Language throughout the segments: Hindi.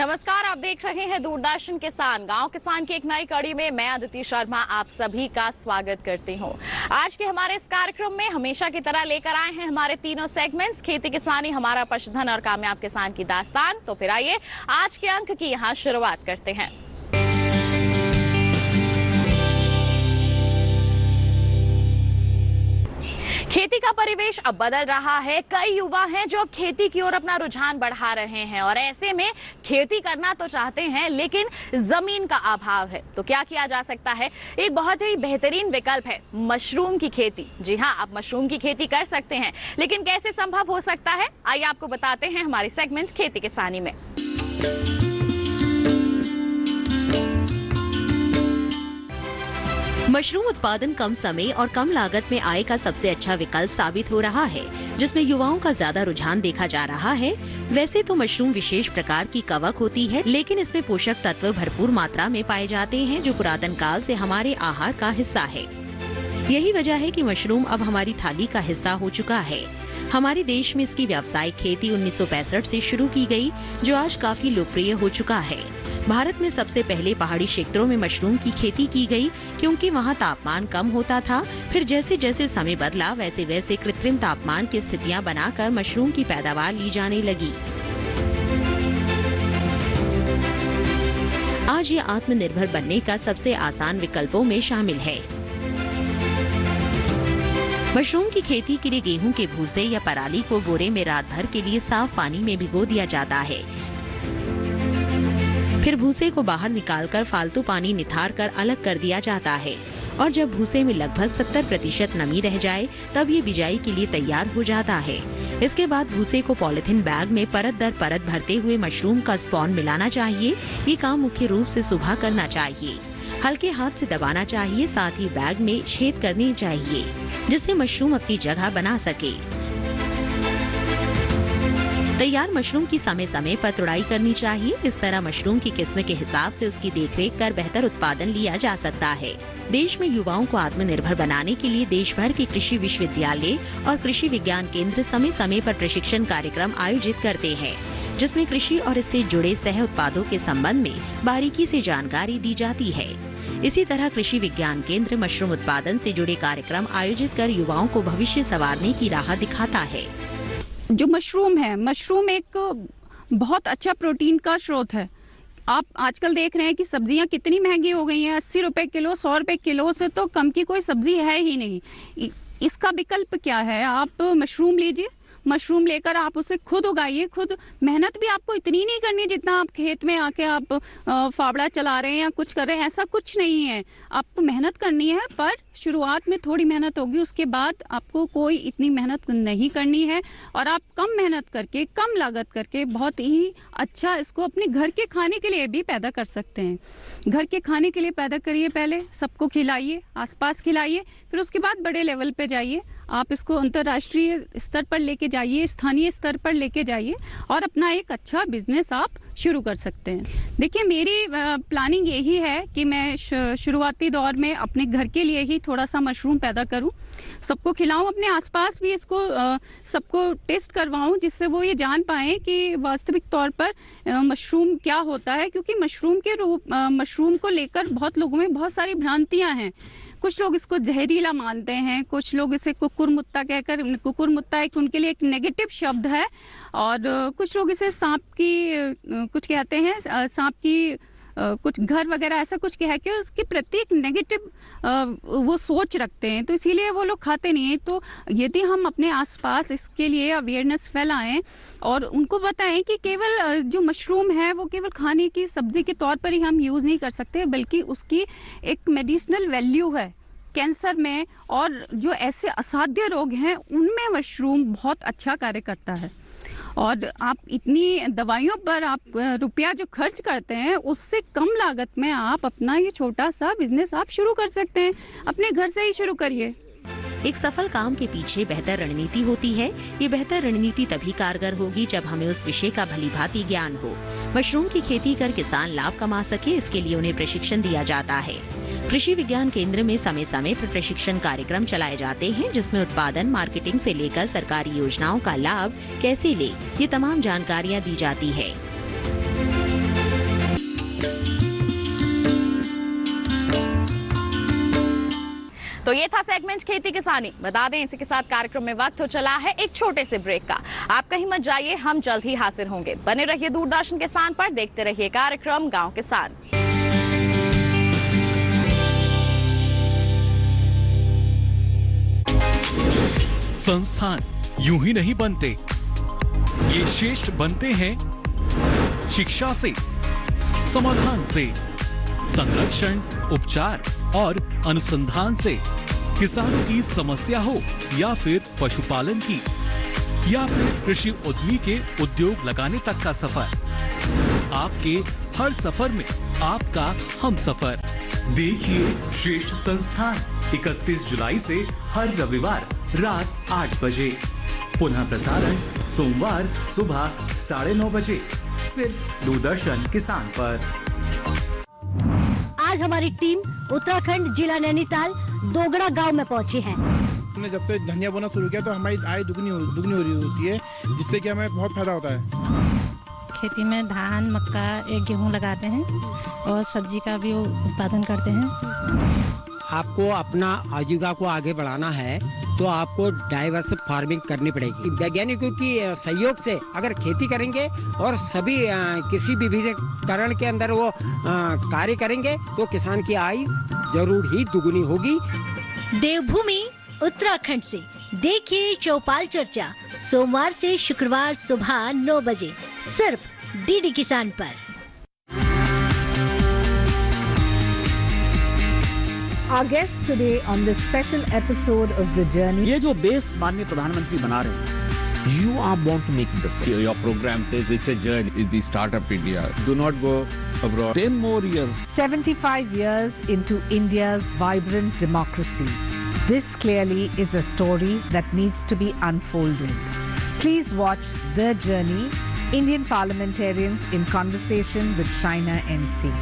नमस्कार, आप देख रहे हैं दूरदर्शन किसान। गांव किसान की एक नई कड़ी में मैं अदिति शर्मा आप सभी का स्वागत करती हूं। आज के हमारे इस कार्यक्रम में हमेशा की तरह लेकर आए हैं हमारे तीनों सेगमेंट्स, खेती किसानी, हमारा पशुधन और कामयाब किसान की दास्तान। तो फिर आइए आज के अंक की यहाँ शुरुआत करते हैं। खेती का परिवेश अब बदल रहा है। कई युवा हैं जो अब खेती की ओर अपना रुझान बढ़ा रहे हैं और ऐसे में खेती करना तो चाहते हैं लेकिन जमीन का अभाव है। तो क्या किया जा सकता है? एक बहुत ही बेहतरीन विकल्प है मशरूम की खेती। जी हाँ, आप मशरूम की खेती कर सकते हैं, लेकिन कैसे संभव हो सकता है, आइए आपको बताते हैं हमारी सेगमेंट खेती किसानी में। मशरूम उत्पादन कम समय और कम लागत में आय का सबसे अच्छा विकल्प साबित हो रहा है, जिसमें युवाओं का ज्यादा रुझान देखा जा रहा है। वैसे तो मशरूम विशेष प्रकार की कवक होती है, लेकिन इसमें पोषक तत्व भरपूर मात्रा में पाए जाते हैं, जो पुरातन काल से हमारे आहार का हिस्सा है। यही वजह है कि मशरूम अब हमारी थाली का हिस्सा हो चुका है। हमारे देश में इसकी व्यावसायिक खेती 1965 से शुरू की गई, जो आज काफी लोकप्रिय हो चुका है। भारत में सबसे पहले पहाड़ी क्षेत्रों में मशरूम की खेती की गई, क्योंकि वहाँ तापमान कम होता था। फिर जैसे जैसे समय बदला, वैसे वैसे कृत्रिम तापमान की स्थितियाँ बनाकर मशरूम की पैदावार ली जाने लगी। आज ये आत्मनिर्भर बनने का सबसे आसान विकल्पों में शामिल है। मशरूम की खेती के लिए गेहूं के भूसे या पराली को बोरे में रात भर के लिए साफ पानी में भिगो दिया जाता है। फिर भूसे को बाहर निकालकर फालतू पानी निथार कर अलग कर दिया जाता है, और जब भूसे में लगभग 70% नमी रह जाए, तब ये बिजाई के लिए तैयार हो जाता है। इसके बाद भूसे को पॉलिथीन बैग में परत दर परत भरते हुए मशरूम का स्पॉन मिलाना चाहिए। ये काम मुख्य रूप से सुबह करना चाहिए। हल्के हाथ से दबाना चाहिए, साथ ही बैग में छेद करने चाहिए, जिससे मशरूम अपनी जगह बना सके। तैयार मशरूम की समय समय पर तुड़ाई करनी चाहिए। इस तरह मशरूम की किस्म के हिसाब से उसकी देखरेख कर बेहतर उत्पादन लिया जा सकता है। देश में युवाओं को आत्मनिर्भर बनाने के लिए देश भर के कृषि विश्वविद्यालय और कृषि विज्ञान केंद्र समय समय पर प्रशिक्षण कार्यक्रम आयोजित करते हैं, जिसमें कृषि और इससे जुड़े सह उत्पादों के संबंध में बारीकी से जानकारी दी जाती है। इसी तरह कृषि विज्ञान केंद्र मशरूम उत्पादन से जुड़े कार्यक्रम आयोजित कर युवाओं को भविष्य संवारने की राह दिखाता है। जो मशरूम है, मशरूम एक बहुत अच्छा प्रोटीन का स्रोत है। आप आजकल देख रहे हैं कि सब्जियां कितनी महंगी हो गई हैं। 80 रुपए किलो, 100 रुपए किलो से तो कम की कोई सब्जी है ही नहीं। इसका विकल्प क्या है? आप मशरूम लीजिए, मशरूम लेकर आप उसे खुद उगाइए। खुद मेहनत भी आपको इतनी नहीं करनी जितना आप खेत में आके आप फावड़ा चला रहे हैं या कुछ कर रहे हैं, ऐसा कुछ नहीं है। आपको मेहनत करनी है, पर शुरुआत में थोड़ी मेहनत होगी, उसके बाद आपको कोई इतनी मेहनत नहीं करनी है और आप कम मेहनत करके, कम लागत करके बहुत ही अच्छा इसको अपने घर के खाने के लिए भी पैदा कर सकते हैं। घर के खाने के लिए पैदा करिए, पहले सबको खिलाइए, आसपास खिलाइए, फिर उसके बाद बड़े लेवल पे जाइए। आप इसको अंतर्राष्ट्रीय स्तर पर लेके जाइए, स्थानीय स्तर पर लेके जाइए और अपना एक अच्छा बिजनेस आप शुरू कर सकते हैं। देखिए, मेरी प्लानिंग यही है कि मैं शुरुआती दौर में अपने घर के लिए ही थोड़ा सा मशरूम पैदा करूं, सबको खिलाऊं, अपने आसपास भी इसको सबको टेस्ट करवाऊं, जिससे वो ये जान पाएं कि वास्तविक तौर पर मशरूम क्या होता है। क्योंकि मशरूम को लेकर बहुत लोगों में बहुत सारी भ्रांतियां हैं। कुछ लोग इसको जहरीला मानते हैं, कुछ लोग इसे कुकुरमुत्ता कहकर, कुकुरमुत्ता एक उनके लिए एक नेगेटिव शब्द है, और कुछ लोग इसे सांप की कुछ कहते हैं, सांप की कुछ घर वगैरह ऐसा कुछ कह के उसके प्रति एक नेगेटिव वो सोच रखते हैं, तो इसीलिए वो लोग खाते नहीं हैं। तो यदि हम अपने आसपास इसके लिए अवेयरनेस फैलाएं और उनको बताएं कि केवल जो मशरूम है वो केवल खाने की सब्जी के तौर पर ही हम यूज़ नहीं कर सकते, बल्कि उसकी एक मेडिसिनल वैल्यू है। कैंसर में और जो ऐसे असाध्य रोग हैं उनमें मशरूम बहुत अच्छा कार्य करता है। और आप इतनी दवाइयों पर आप रुपया जो खर्च करते हैं, उससे कम लागत में आप अपना ये छोटा सा बिजनेस आप शुरू कर सकते हैं। अपने घर से ही शुरू करिए। एक सफल काम के पीछे बेहतर रणनीति होती है। ये बेहतर रणनीति तभी कारगर होगी जब हमें उस विषय का भलीभांति ज्ञान हो। मशरूम की खेती कर किसान लाभ कमा सके, इसके लिए उन्हें प्रशिक्षण दिया जाता है। कृषि विज्ञान केंद्र में समय समय पर प्रशिक्षण कार्यक्रम चलाए जाते हैं, जिसमें उत्पादन, मार्केटिंग से लेकर सरकारी योजनाओं का लाभ कैसे ले, ये तमाम जानकारियाँ दी जाती है। तो ये था सेगमेंट खेती किसानी। बता दें इसी के साथ कार्यक्रम में वक्त हो चला है एक छोटे से ब्रेक का। आप कहीं मत जाइए, हम जल्द ही हाजिर होंगे। बने रहिए दूरदर्शन किसान पर, देखते रहिए कार्यक्रम गांव किसान। संस्थान यूं ही नहीं बनते, ये श्रेष्ठ बनते हैं शिक्षा से, समाधान से, संरक्षण, उपचार और अनुसंधान से। किसानों की समस्या हो या फिर पशुपालन की या फिर कृषि उद्यमी के उद्योग लगाने तक का सफर, आपके हर सफर में आपका हम सफर। देखिए श्रेष्ठ संस्थान 31 जुलाई से हर रविवार रात 8 बजे, पुनः प्रसारण सोमवार सुबह 9:30 बजे, सिर्फ दूरदर्शन किसान पर। आज हमारी टीम उत्तराखंड जिला नैनीताल दोगड़ा गांव में पहुंची है। हमने जब से धनिया बोना शुरू किया तो हमारी आय दुगनी हो रही होती है, जिससे कि हमें बहुत फायदा होता है। खेती में धान, मक्का, एक गेहूं लगाते हैं और सब्जी का भी उत्पादन करते हैं। आपको अपना आजीविका को आगे बढ़ाना है तो आपको डाइवर्स फार्मिंग करनी पड़ेगी। वैज्ञानिकों की सहयोग से अगर खेती करेंगे और सभी कृषि विविधीकरण के अंदर वो कार्य करेंगे तो किसान की आय जरूर ही दुगुनी होगी। देवभूमि उत्तराखंड से देखिए चौपाल चर्चा सोमवार से शुक्रवार सुबह 9 बजे, सिर्फ डीडी किसान पर। Our guest today on this special episode of The Journey. ये जो बेस माननीय प्रधानमंत्री बना रहे हैं, you are born to make the difference. Your program says it's a journey. It's the startup India. Do not go abroad. 10 more years. 75 years into India's vibrant democracy. This clearly is a story that needs to be unfolded. Please watch The Journey, Indian parliamentarians in conversation with Shaina NC.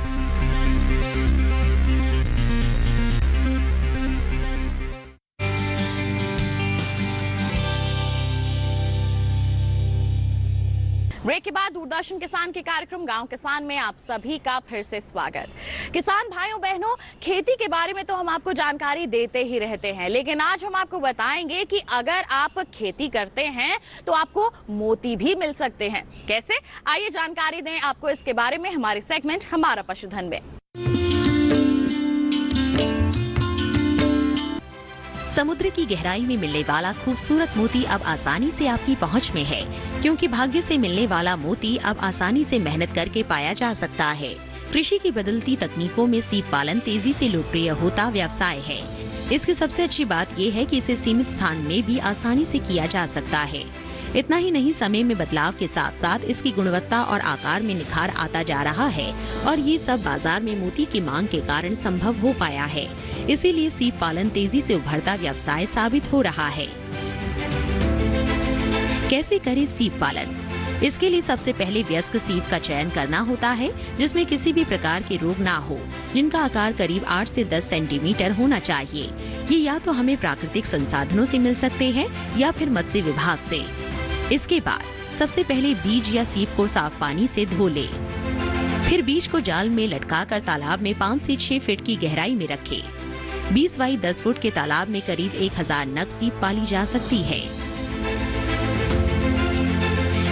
Break के बाद दूरदर्शन किसान के कार्यक्रम गांव किसान में आप सभी का फिर से स्वागत। किसान भाइयों बहनों, खेती के बारे में तो हम आपको जानकारी देते ही रहते हैं, लेकिन आज हम आपको बताएंगे कि अगर आप खेती करते हैं तो आपको मोती भी मिल सकते हैं। कैसे, आइए जानकारी दें आपको इसके बारे में हमारे सेगमेंट हमारा पशुधन में। समुद्र की गहराई में मिलने वाला खूबसूरत मोती अब आसानी से आपकी पहुंच में है, क्योंकि भाग्य से मिलने वाला मोती अब आसानी से मेहनत करके पाया जा सकता है। कृषि की बदलती तकनीकों में सीप पालन तेजी से लोकप्रिय होता व्यवसाय है। इसकी सबसे अच्छी बात ये है कि इसे सीमित स्थान में भी आसानी से किया जा सकता है। इतना ही नहीं, समय में बदलाव के साथ साथ इसकी गुणवत्ता और आकार में निखार आता जा रहा है और ये सब बाजार में मोती की मांग के कारण संभव हो पाया है। इसीलिए सीप पालन तेजी से उभरता व्यवसाय साबित हो रहा है। कैसे करें सीप पालन? इसके लिए सबसे पहले वयस्क सीप का चयन करना होता है, जिसमें किसी भी प्रकार के रोग ना हो, जिनका आकार करीब 8 से 10 सेंटीमीटर होना चाहिए। ये या तो हमें प्राकृतिक संसाधनों से मिल सकते हैं या फिर मत्स्य विभाग से। इसके बाद सबसे पहले बीज या सीप को साफ पानी से धो ले। फिर बीज को जाल में लटकाकर तालाब में 5 से 6 फीट की गहराई में रखें। 20 बाई 10 फुट के तालाब में करीब 1000 नग सीप पाली जा सकती है।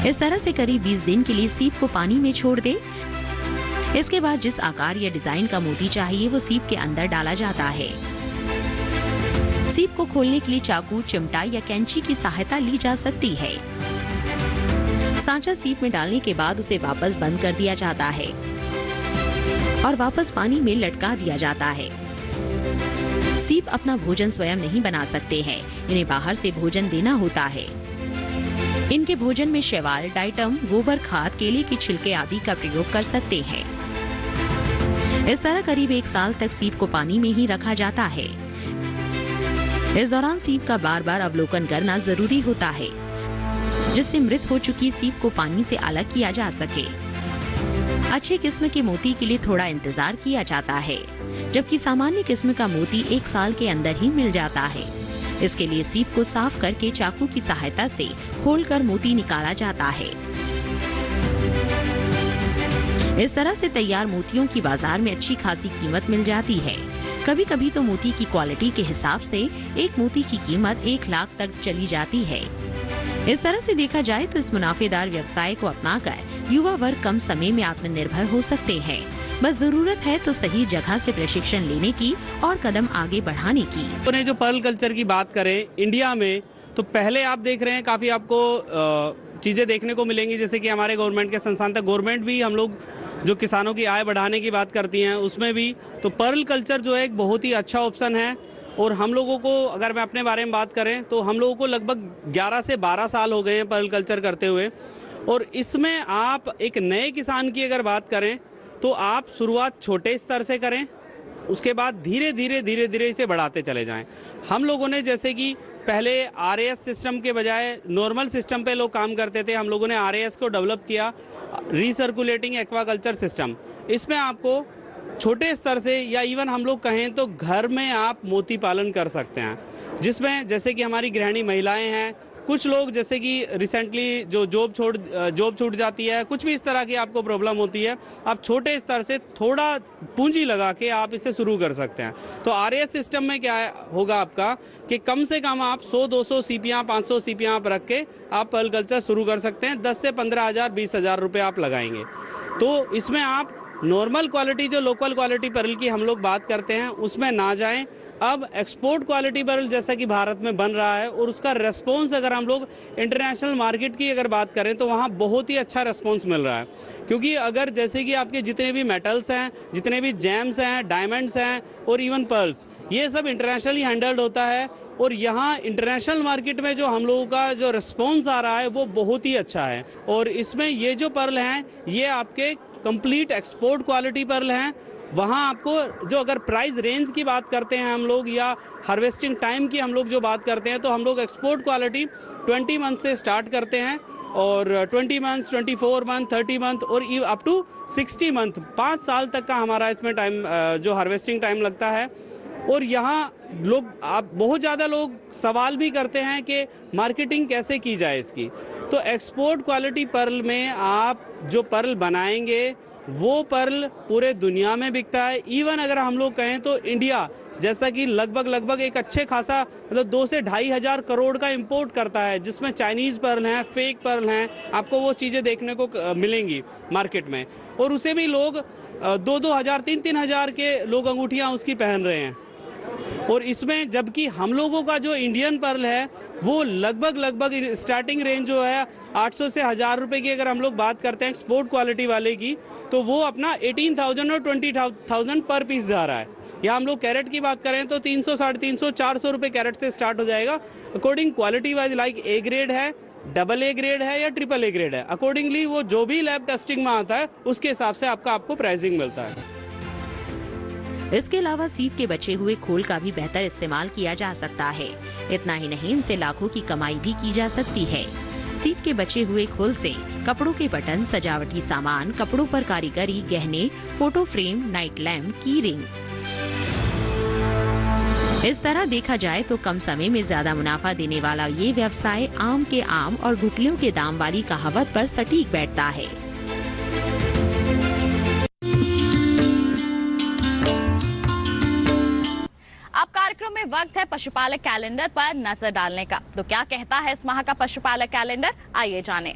इस तरह से करीब 20 दिन के लिए सीप को पानी में छोड़ दे। इसके बाद जिस आकार या डिजाइन का मोती चाहिए वो सीप के अंदर डाला जाता है। सीप को खोलने के लिए चाकू, चिमटा या कैंची की सहायता ली जा सकती है। सांचा सीप में डालने के बाद उसे वापस बंद कर दिया जाता है और वापस पानी में लटका दिया जाता है। सीप अपना भोजन स्वयं नहीं बना सकते हैं, इन्हें बाहर से भोजन देना होता है। इनके भोजन में शैवाल, डाइटम, गोबर खाद, केले के छिलके आदि का प्रयोग कर सकते हैं। इस तरह करीब 1 साल तक सीप को पानी में ही रखा जाता है। इस दौरान सीप का बार बार अवलोकन करना जरूरी होता है, जिससे मृत हो चुकी सीप को पानी से अलग किया जा सके। अच्छे किस्म के मोती के लिए थोड़ा इंतजार किया जाता है, जबकि सामान्य किस्म का मोती 1 साल के अंदर ही मिल जाता है। इसके लिए सीप को साफ करके चाकू की सहायता से खोलकर मोती निकाला जाता है। इस तरह से तैयार मोतियों की बाजार में अच्छी खासी कीमत मिल जाती है। कभी कभी तो मोती की क्वालिटी के हिसाब से एक मोती की कीमत 1 लाख तक चली जाती है। इस तरह से देखा जाए तो इस मुनाफेदार व्यवसाय को अपनाकर युवा वर्ग कम समय में आत्मनिर्भर हो सकते हैं। बस जरूरत है तो सही जगह से प्रशिक्षण लेने की और कदम आगे बढ़ाने की। तो जो पर्ल कल्चर की बात करें इंडिया में, तो पहले आप देख रहे हैं काफ़ी आपको चीज़ें देखने को मिलेंगी, जैसे कि हमारे गवर्नमेंट के संस्थान तक गवर्नमेंट भी हम लोग जो किसानों की आय बढ़ाने की बात करती हैं उसमें भी, तो पर्ल कल्चर जो है एक बहुत ही अच्छा ऑप्शन है। और हम लोगों को अगर मैं अपने बारे में बात करें तो हम लोगों को लगभग 11 से 12 साल हो गए हैं पर्ल कल्चर करते हुए। और इसमें आप एक नए किसान की अगर बात करें तो आप शुरुआत छोटे स्तर से करें, उसके बाद धीरे धीरे इसे बढ़ाते चले जाएं। हम लोगों ने जैसे कि पहले RAS सिस्टम के बजाय नॉर्मल सिस्टम पे लोग काम करते थे, हम लोगों ने RAS को डेवलप किया, रिसर्कुलेटिंग एक्वाकल्चर सिस्टम। इसमें आपको छोटे स्तर से या इवन हम लोग कहें तो घर में आप मोती पालन कर सकते हैं, जिसमें जैसे कि हमारी गृहिणी महिलाएं हैं, कुछ लोग जैसे कि रिसेंटली जो जॉब छूट जाती है, कुछ भी इस तरह की आपको प्रॉब्लम होती है, आप छोटे स्तर से थोड़ा पूंजी लगा के आप इसे शुरू कर सकते हैं। तो RAS सिस्टम में क्या होगा आपका कि कम से कम आप 100-200 सीपियाँ 500 सीपियाँ आप रख के आप पर्ल कल्चर शुरू कर सकते हैं। 10 से 15,000 20,000 रुपये आप लगाएंगे। तो इसमें आप नॉर्मल क्वालिटी जो लोकल क्वालिटी पर्ल की हम लोग बात करते हैं उसमें ना जाएं। अब एक्सपोर्ट क्वालिटी पर्ल जैसा कि भारत में बन रहा है और उसका रेस्पॉन्स अगर हम लोग इंटरनेशनल मार्केट की अगर बात करें तो वहाँ बहुत ही अच्छा रेस्पॉन्स मिल रहा है। क्योंकि अगर जैसे कि आपके जितने भी मेटल्स हैं, जितने भी जेम्स हैं, डायमंड्स हैं और इवन पर्ल्स, ये सब इंटरनेशनली हैंडल्ड होता है। और यहाँ इंटरनेशनल मार्केट में जो हम लोगों का जो रिस्पॉन्स आ रहा है वो बहुत ही अच्छा है। और इसमें ये जो पर्ल हैं ये आपके कंप्लीट एक्सपोर्ट क्वालिटी पर्ल हैं। वहाँ आपको जो अगर प्राइस रेंज की बात करते हैं हम लोग या हार्वेस्टिंग टाइम की हम लोग जो बात करते हैं तो हम लोग एक्सपोर्ट क्वालिटी 20 मंथ से स्टार्ट करते हैं और 20 मंथ, 24 मंथ, 30 मंथ और अप टू 60 मंथ, 5 साल तक का हमारा इसमें टाइम जो हार्वेस्टिंग टाइम लगता है। और यहाँ लोग बहुत ज़्यादा लोग सवाल भी करते हैं कि मार्केटिंग कैसे की जाए इसकी। तो एक्सपोर्ट क्वालिटी पर्ल में आप जो पर्ल बनाएंगे वो पर्ल पूरे दुनिया में बिकता है। इवन अगर हम लोग कहें तो इंडिया जैसा कि लगभग एक अच्छे खासा 2 से 2.5 हजार करोड़ का इंपोर्ट करता है, जिसमें चाइनीज़ पर्ल हैं, फेक पर्ल हैं, आपको वो चीज़ें देखने को मिलेंगी मार्केट में। और उसे भी लोग 2-2 हज़ार 3-3 हज़ार के लोग अंगूठियाँ उसकी पहन रहे हैं। और इसमें जबकि हम लोगों का जो इंडियन पर्ल है वो लगभग स्टार्टिंग रेंज जो है 800 से 1000 रुपये की अगर हम लोग बात करते हैं एक्सपोर्ट क्वालिटी वाले की, तो वो अपना 18,000 और 20,000 पर पीस जा रहा है। या हम लोग कैरेट की बात करें तो 300, 350, 400 रुपये कैरेट से स्टार्ट हो जाएगा। According quality wise like A grade है, AA ग्रेड है या AAA ग्रेड है, अकॉर्डिंगली वो जो भी लैब टेस्टिंग में आता है उसके हिसाब से आपको प्राइसिंग मिलता है। इसके अलावा सीप के बचे हुए खोल का भी बेहतर इस्तेमाल किया जा सकता है। इतना ही नहीं, इनसे लाखों की कमाई भी की जा सकती है। सीप के बचे हुए खोल से कपड़ों के बटन, सजावटी सामान, कपड़ों पर कारीगरी, गहने, फोटो फ्रेम, नाइट लैम्प, की रिंग। इस तरह देखा जाए तो कम समय में ज्यादा मुनाफा देने वाला ये व्यवसाय आम के आम और गुठलियों के दाम वाली कहावत पर सटीक बैठता है। अब कार्यक्रम में वक्त है पशुपालक कैलेंडर पर नजर डालने का। तो क्या कहता है इस माह का पशुपालक कैलेंडर, आइए जानें।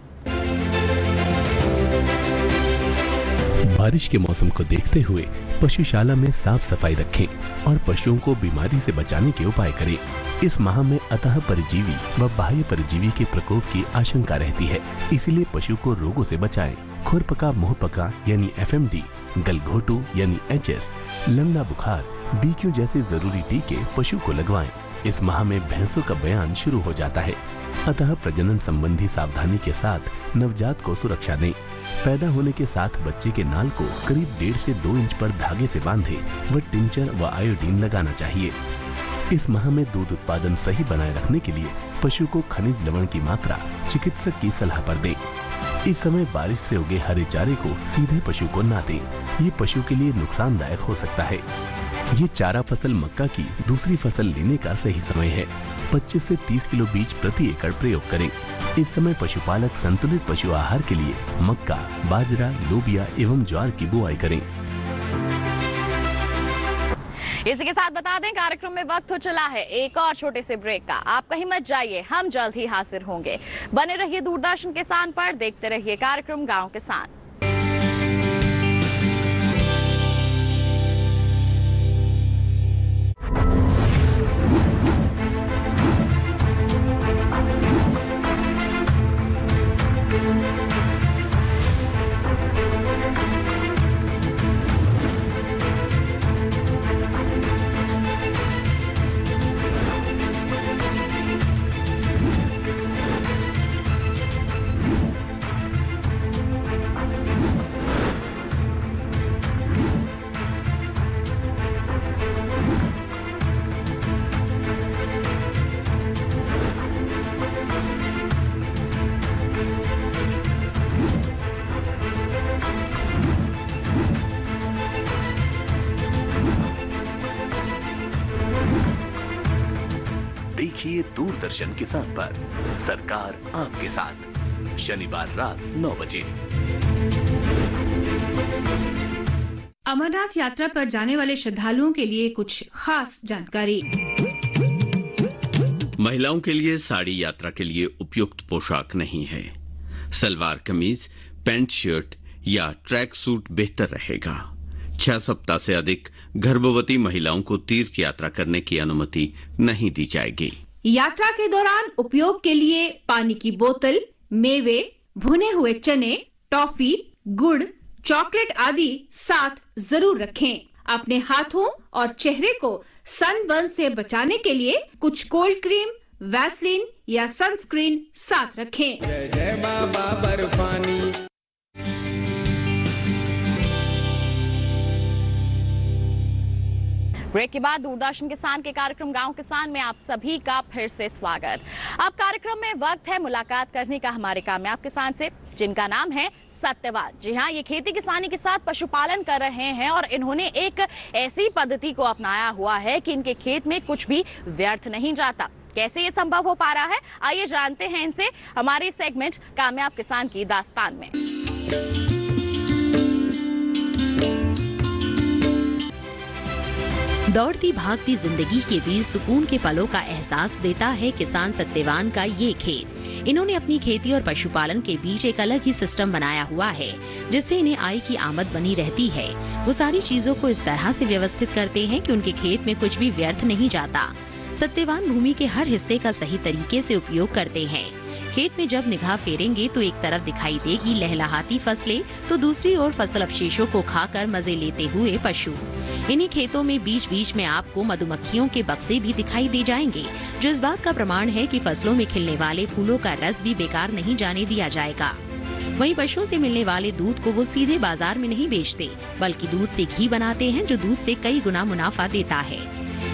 बारिश के मौसम को देखते हुए पशुशाला में साफ सफाई रखें और पशुओं को बीमारी से बचाने के उपाय करें। इस माह में अतः परजीवी व बाह्य परजीवी के प्रकोप की आशंका रहती है, इसलिए पशु को रोगों से बचाएं। खुरपका, मुंहपका यानी FMD, गलघोटू यानी HS, लंगड़ा बुखार, BQ जैसे जरूरी टीके पशु को लगवाएं। इस माह में भैंसों का बयान शुरू हो जाता है, अतः प्रजनन संबंधी सावधानी के साथ नवजात को सुरक्षा दें। पैदा होने के साथ बच्चे के नाल को करीब 1.5 से 2 इंच पर धागे से बांधे व टिंचर व आयोडीन लगाना चाहिए। इस माह में दूध उत्पादन सही बनाए रखने के लिए पशु को खनिज लवण की मात्रा चिकित्सक की सलाह पर दें। इस समय बारिश से उगे हरे चारे को सीधे पशु को ना दें, ये पशु के लिए नुकसानदायक हो सकता है। ये चारा फसल मक्का की दूसरी फसल लेने का सही समय है। 25 से 30 किलो बीज प्रति एकड़ प्रयोग करें। इस समय पशुपालक संतुलित पशु आहार के लिए मक्का, बाजरा, लोबिया एवं ज्वार की बुआई करें। इसी के साथ बता दें कार्यक्रम में वक्त हो चला है एक और छोटे से ब्रेक का। आप कहीं मत जाइए, हम जल्द ही हाजिर होंगे। बने रहिए दूरदर्शन किसान पर, देखते रहिए कार्यक्रम गांव किसान। देखिए दूरदर्शन किसान पर सरकार आपके साथ, शनिवार रात 9 बजे। अमरनाथ यात्रा पर जाने वाले श्रद्धालुओं के लिए कुछ खास जानकारी। महिलाओं के लिए साड़ी यात्रा के लिए उपयुक्त पोशाक नहीं है। सलवार कमीज, पैंट शर्ट या ट्रैक सूट बेहतर रहेगा। 6 सप्ताह से अधिक गर्भवती महिलाओं को तीर्थ यात्रा करने की अनुमति नहीं दी जाएगी। यात्रा के दौरान उपयोग के लिए पानी की बोतल, मेवे, भुने हुए चने, टॉफी, गुड़, चॉकलेट आदि साथ जरूर रखें। अपने हाथों और चेहरे को सनबर्न से बचाने के लिए कुछ कोल्ड क्रीम, वैसलीन या सनस्क्रीन साथ रखें। जय जय बाबा बर्फानी। ब्रेक के बाद दूरदर्शन किसान के कार्यक्रम गांव किसान में आप सभी का फिर से स्वागत। अब कार्यक्रम में वक्त है मुलाकात करने का हमारे कामयाब किसान से, जिनका नाम है सत्यवान। जी हाँ, ये खेती किसानी के साथ पशुपालन कर रहे हैं और इन्होंने एक ऐसी पद्धति को अपनाया हुआ है कि इनके खेत में कुछ भी व्यर्थ नहीं जाता। कैसे ये संभव हो पा रहा है, आइए जानते हैं इनसे हमारे सेगमेंट कामयाब किसान की दास्तान में। दौड़ती भागती जिंदगी के बीच सुकून के पलों का एहसास देता है किसान सत्यवान का ये खेत। इन्होंने अपनी खेती और पशुपालन के बीच एक अलग ही सिस्टम बनाया हुआ है, जिससे इन्हें आय की आमद बनी रहती है। वो सारी चीजों को इस तरह से व्यवस्थित करते हैं कि उनके खेत में कुछ भी व्यर्थ नहीं जाता। सत्यवान भूमि के हर हिस्से का सही तरीके से उपयोग करते हैं। खेत में जब निगाह फेरेंगे तो एक तरफ दिखाई देगी लहलहाती फसलें, तो दूसरी ओर फसल अवशेषों को खाकर मजे लेते हुए पशु। इन्हीं खेतों में बीच बीच में आपको मधुमक्खियों के बक्से भी दिखाई दे जाएंगे, जो इस बात का प्रमाण है कि फसलों में खिलने वाले फूलों का रस भी बेकार नहीं जाने दिया जाएगा। वहीं पशुओं से मिलने वाले दूध को वो सीधे बाजार में नहीं बेचते, बल्कि दूध से घी बनाते हैं, जो दूध से कई गुना मुनाफा देता है।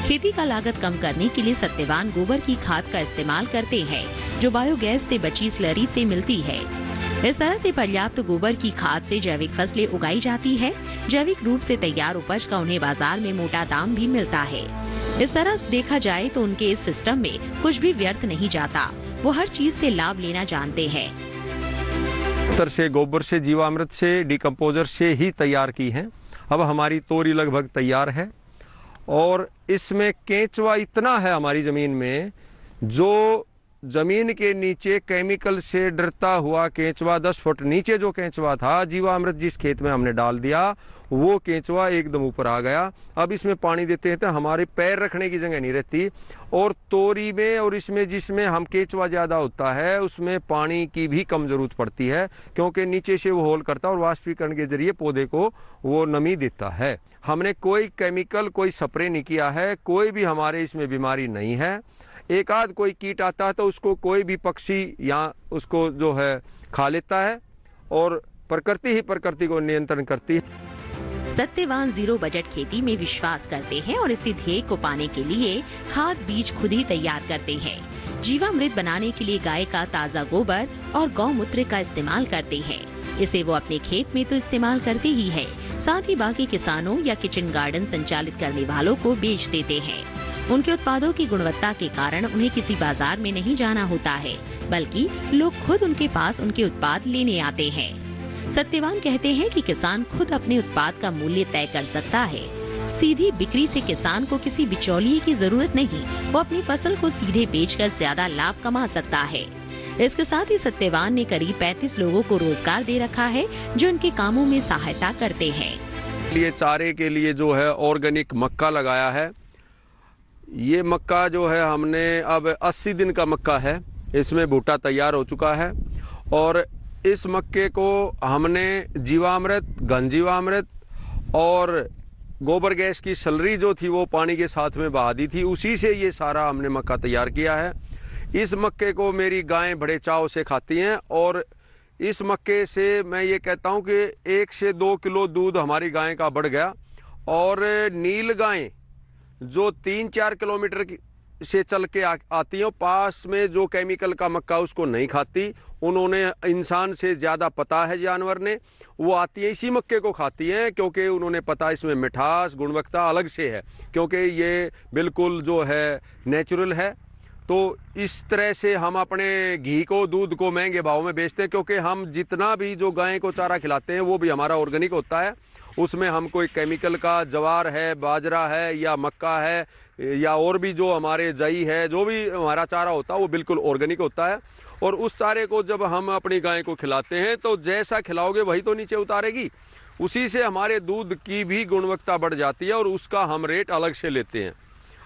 खेती का लागत कम करने के लिए सत्यवान गोबर की खाद का इस्तेमाल करते हैं, जो बायोगैस से बची स्लरी से मिलती है। इस तरह से पर्याप्त गोबर की खाद से जैविक फसलें उगाई जाती है। जैविक रूप से तैयार उपज का उन्हें बाजार में मोटा दाम भी मिलता है। इस तरह देखा जाए तो उनके इस सिस्टम में कुछ भी व्यर्थ नहीं जाता। वो हर चीज से लाभ लेना जानते हैं। उत्तर से गोबर से, जीवामृत से, डिकम्पोजर से ही तैयार की है। अब हमारी तोरी लगभग तैयार है और इसमें केंचुआ इतना है हमारी ज़मीन में, जो ज़मीन के नीचे केमिकल से डरता हुआ केंचुआ 10 फुट नीचे जो केंचुआ था, जीवामृत जिस खेत में हमने डाल दिया वो केंचुआ एकदम ऊपर आ गया। अब इसमें पानी देते हैं तो हमारे पैर रखने की जगह नहीं रहती। और तोरी में और इसमें जिसमें हम केंचुआ ज़्यादा होता है उसमें पानी की भी कम ज़रूरत पड़ती है, क्योंकि नीचे से वो होल करता है और वाष्पीकरण के जरिए पौधे को वो नमी देता है। हमने कोई केमिकल, कोई स्प्रे नहीं किया है, कोई भी हमारे इसमें बीमारी नहीं है। एक आध कोई कीट आता है तो उसको कोई भी पक्षी या उसको जो है खा लेता है और प्रकृति ही प्रकृति को नियंत्रण करती है। सत्यवान जीरो बजट खेती में विश्वास करते हैं और इसी ध्येय को पाने के लिए खाद बीज खुद ही तैयार करते हैं। जीवामृत बनाने के लिए गाय का ताज़ा गोबर और गौमूत्र का इस्तेमाल करते हैं। इसे वो अपने खेत में तो इस्तेमाल करते ही है, साथ ही बाकी किसानों या किचन गार्डन संचालित करने वालों को बेच देते हैं। उनके उत्पादों की गुणवत्ता के कारण उन्हें किसी बाजार में नहीं जाना होता है, बल्कि लोग खुद उनके पास उनके उत्पाद लेने आते हैं। सत्यवान कहते हैं कि किसान खुद अपने उत्पाद का मूल्य तय कर सकता है। सीधी बिक्री से किसान को किसी बिचौलिए की जरूरत नहीं, वो अपनी फसल को सीधे बेचकर ज्यादा लाभ कमा सकता है। इसके साथ ही सत्यवान ने करीब 35 लोगों को रोजगार दे रखा है, जो उनके कामों में सहायता करते हैं। लिए चारे के लिए जो है ऑर्गेनिक मक्का लगाया है। ये मक्का जो है हमने अब 80 दिन का मक्का है, इसमें भुट्टा तैयार हो चुका है और इस मक्के को हमने जीवामृत, घन जीवामृत और गोबर गैस की सलरी जो थी वो पानी के साथ में बहा दी थी, उसी से ये सारा हमने मक्का तैयार किया है। इस मक्के को मेरी गायें बड़े चाव से खाती हैं और इस मक्के से मैं ये कहता हूँ कि 1 से 2 किलो दूध हमारी गाय का बढ़ गया। और नील गायें जो 3-4 किलोमीटर से चल के आती हैं, पास में जो केमिकल का मक्का उसको नहीं खाती, उन्होंने इंसान से ज़्यादा पता है जानवर ने, वो आती हैं इसी मक्के को खाती हैं क्योंकि उन्होंने पता इसमें मिठास गुणवत्ता अलग से है, क्योंकि ये बिल्कुल जो है नेचुरल है। तो इस तरह से हम अपने घी को, दूध को महंगे भाव में बेचते हैं, क्योंकि हम जितना भी जो गाय को चारा खिलाते हैं वो भी हमारा ऑर्गेनिक होता है। उसमें हम कोई केमिकल का, जवार है, बाजरा है या मक्का है या और भी जो हमारे जई है, जो भी हमारा चारा होता है वो बिल्कुल ऑर्गेनिक होता है। और उस चारे को जब हम अपनी गाय को खिलाते हैं तो जैसा खिलाओगे वही तो नीचे उतारेगी, उसी से हमारे दूध की भी गुणवत्ता बढ़ जाती है और उसका हम रेट अलग से लेते हैं।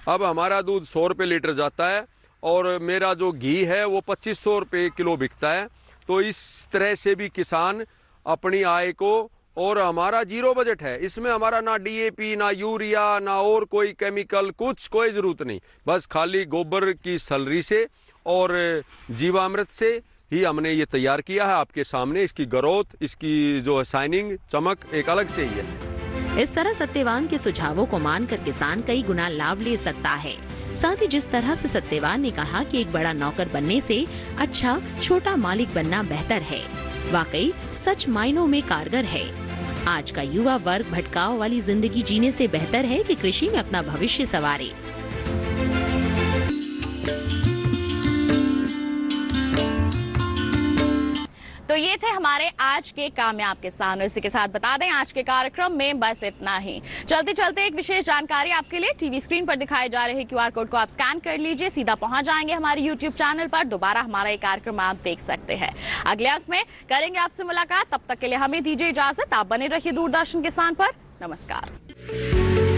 अब हमारा दूध 100 रुपये लीटर जाता है और मेरा जो घी है वो 2500 रुपये किलो बिकता है। तो इस तरह से भी किसान अपनी आय को, और हमारा जीरो बजट है, इसमें हमारा ना डीएपी, ना यूरिया, ना और कोई केमिकल, कुछ कोई ज़रूरत नहीं, बस खाली गोबर की सलरी से और जीवामृत से ही हमने ये तैयार किया है। आपके सामने इसकी ग्रोथ, इसकी जो शाइनिंग, चमक एक अलग से ही है। इस तरह सत्यवान के सुझावों को मानकर किसान कई गुना लाभ ले सकता है। साथ ही जिस तरह से सत्यवान ने कहा कि एक बड़ा नौकर बनने से अच्छा छोटा मालिक बनना बेहतर है, वाकई सच मायनों में कारगर है। आज का युवा वर्ग भटकाव वाली जिंदगी जीने से बेहतर है कि कृषि में अपना भविष्य संवारे। तो ये थे हमारे आज के कामयाब किसान। इसी के साथ बता दें आज के कार्यक्रम में बस इतना ही। चलते चलते एक विशेष जानकारी आपके लिए, टीवी स्क्रीन पर दिखाए जा रहे QR कोड को आप स्कैन कर लीजिए, सीधा पहुंच जाएंगे हमारे YouTube चैनल पर, दोबारा हमारा ये कार्यक्रम आप देख सकते हैं। अगले अंक में करेंगे आपसे मुलाकात, तब तक के लिए हमें दीजिए इजाजत। आप बने रहिए दूरदर्शन किसान पर। नमस्कार।